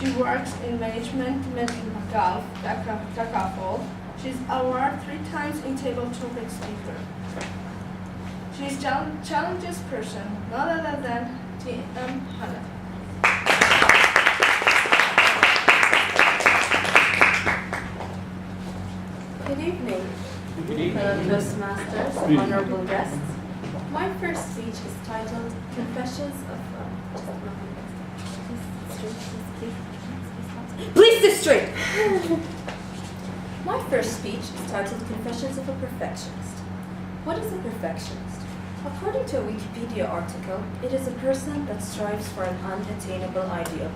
She works in management in golf, Takaful. She's awarded 3 times in table topic speaker. She's challenges person, none other than T.M. Hala. Good evening, Good evening. fellow Toastmasters, Good evening. honorable guests. My first speech is titled Confessions of... Please sit straight! My first speech is titled Confessions of a Perfectionist. What is a perfectionist? According to a Wikipedia article, it is a person that strives for an unattainable ideal.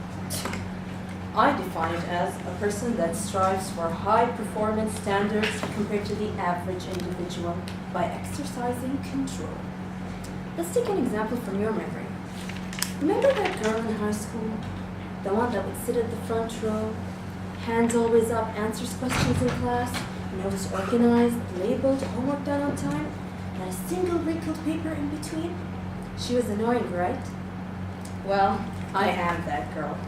I define it as a person that strives for high performance standards compared to the average individual by exercising control. Let's take an example from your memory. Remember that girl in high school? The one that would sit at the front row, hands always up, answers questions in class, notes organized, labeled, homework done on time, not a single wrinkled paper in between? She was annoying, right? Well, I am that girl.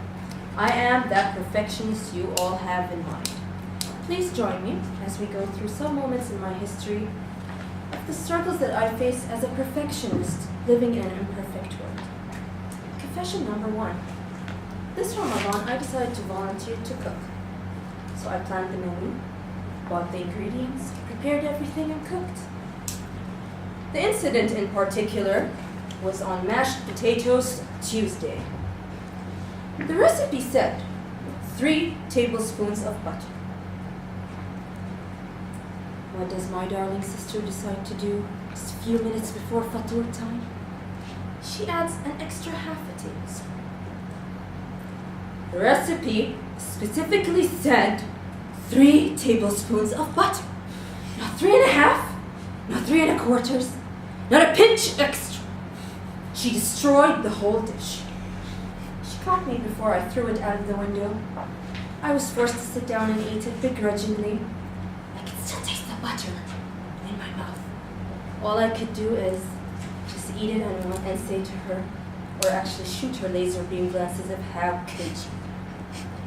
I am that perfectionist you all have in mind. Please join me as we go through some moments in my history of the struggles that I face as a perfectionist living in an imperfect world. Confession number 1. This Ramadan, I decided to volunteer to cook. So I planned the menu, bought the ingredients, prepared everything, and cooked. The incident in particular was on mashed potatoes Tuesday. The recipe said 3 tablespoons of butter. What does my darling sister decide to do just a few minutes before Fatur time? She adds an extra half a tablespoon. The recipe specifically said 3 tablespoons of butter. Not 3.5, not 3 1/4, not a pinch extra. She destroyed the whole dish. She caught me before I threw it out of the window. I was forced to sit down and eat it begrudgingly. I could still taste the butter in my mouth. All I could do is just eat it and say to her, or actually shoot her laser beam glances of how could you?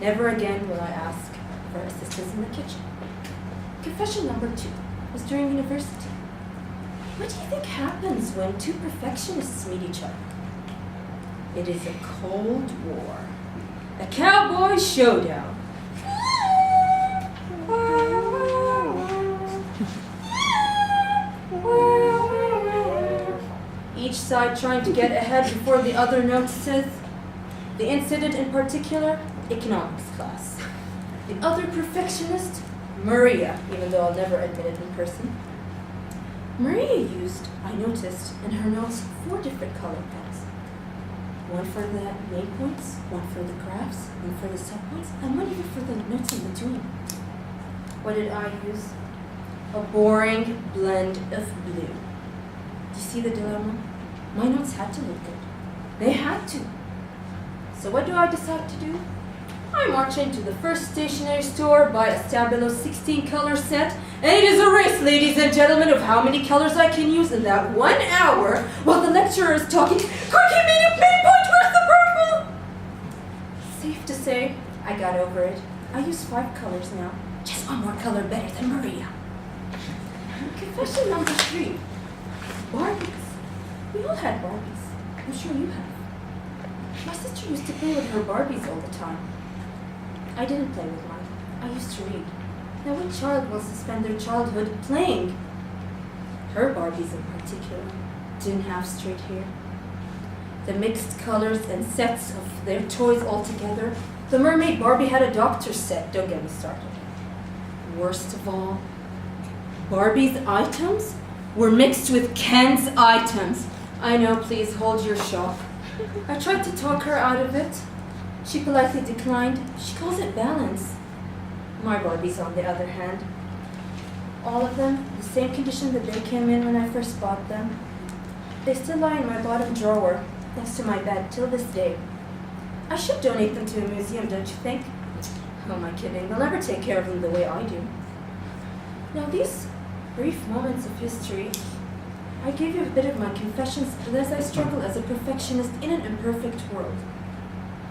Never again will I ask for assistance in the kitchen. Confession number 2 was during university. What do you think happens when 2 perfectionists meet each other? It is a cold war. A cowboy showdown. Each side trying to get ahead before the other notices. The incident in particular, economics class. The other perfectionist, Maria, even though I'll never admit it in person. Maria used, I noticed, in her notes 4 different color pens. One for the main points, one for the graphs, one for the subpoints, and one even for the notes in between. What did I use? A boring blend of blue. Do you see the dilemma? My notes had to look good. They had to. So what do I decide to do? I march into the first stationery store, buy a Stabilo 16 color set, and it is a race, ladies and gentlemen, of how many colors I can use in that 1 hour while the lecturer is talking. Quick, you made a pinpoint, where's the purple? Safe to say, I got over it. I use 5 colors now. Just 1 more color better than Maria. Confession number 3. Barbies. We all had Barbies. I'm sure you have. My sister used to play with her Barbies all the time. I didn't play with mine. I used to read. Now what child wants to spend their childhood playing? Her Barbies in particular didn't have straight hair. The mixed colors and sets of their toys all together. The mermaid Barbie had a doctor's set, don't get me started. Worst of all, Barbie's items were mixed with Ken's items. I know, please hold your shock. I tried to talk her out of it. She politely declined. She calls it balance. My Barbies, on the other hand, all of them, the same condition that they came in when I first bought them. They still lie in my bottom drawer, next to my bed, till this day. I should donate them to a museum, don't you think? Who am I kidding? They'll never take care of them the way I do. Now, these brief moments of history, I gave you a bit of my confessions as I struggle as a perfectionist in an imperfect world.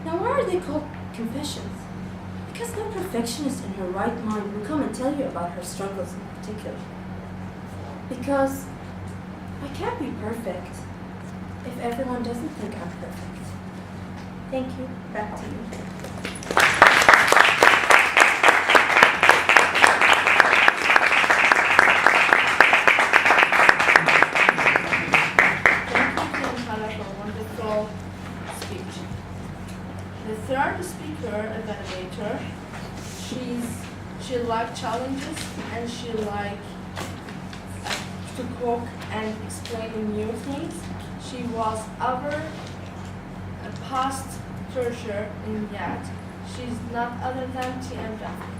Now, why are they called confessions. Because no perfectionist in her right mind will come and tell you about her struggles in particular. Because I can't be perfect if everyone doesn't think I'm perfect. Thank you. Back to you. The third speaker, evaluator, she liked challenges and she liked to cook and explain new things. She was our past treasure in Yad. She's not other than TM Jaffe.